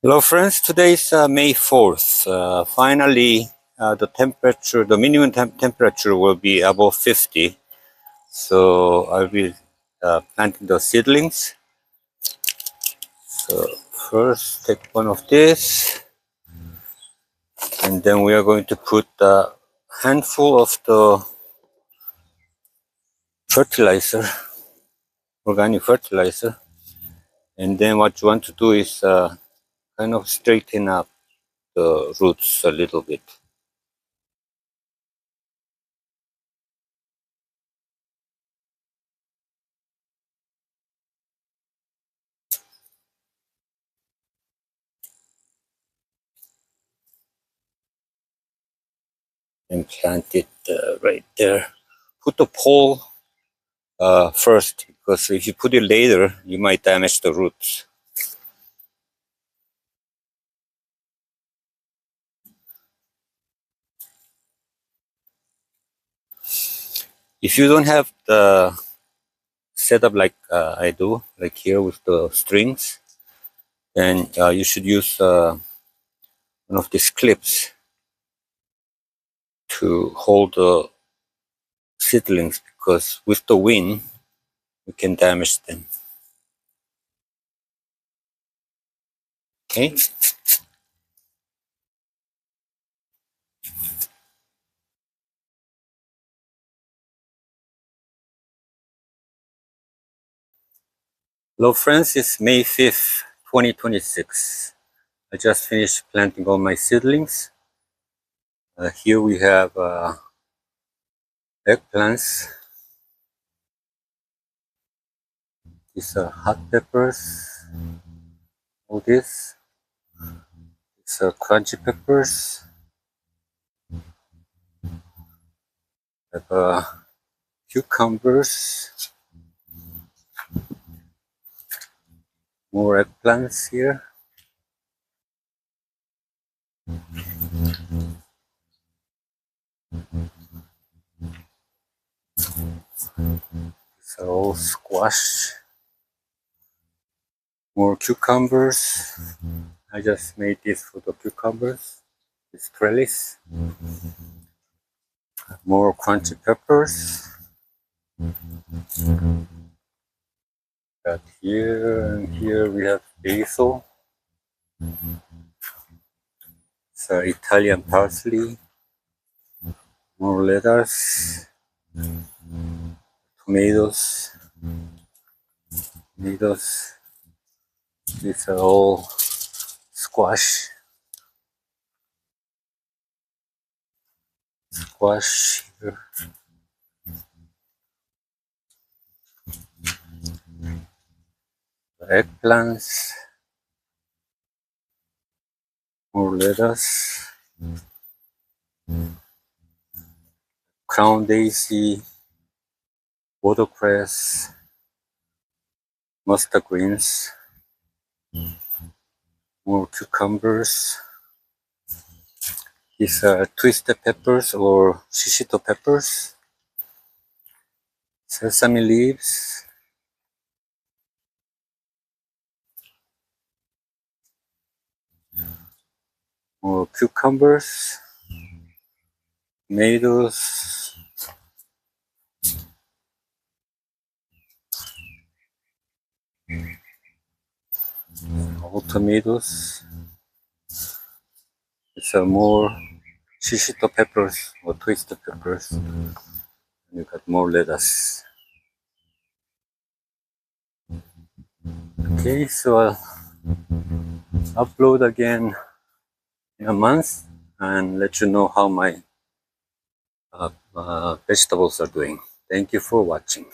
Hello friends, today is May 4th. Finally, the minimum temperature will be above 50. So I'll be planting the seedlings. So first take one of this, and then we are going to put a handful of the fertilizer, organic fertilizer. And then what you want to do is kind of straighten up the roots a little bit. And plant it right there. Put the pole first, because if you put it later, you might damage the roots. If you don't have the setup like I do, like here with the strings, then you should use one of these clips to hold the seedlings, because with the wind, you can damage them. Okay. Hello friends, it's May 5th, 2026. I just finished planting all my seedlings. Here we have eggplants. These are hot peppers. All this. These are crunchy peppers. Have cucumbers. More eggplants here. These are all squash. More cucumbers. I just made this for the cucumbers. This trellis. More crunchy peppers. Got here and here we have basil. It's Italian parsley. More lettuce. Tomatoes. These are all squash. Squash here. Eggplants. More lettuce. Crown daisy. Watercress. Mustard greens. More cucumbers. These are twisted peppers or shishito peppers. Sesame leaves. More cucumbers. Tomatoes. All tomatoes. These are more shishito peppers or twisted peppers. You got more lettuce. Okay, so I'll upload again in a month and let you know how my vegetables are doing. Thank you for watching.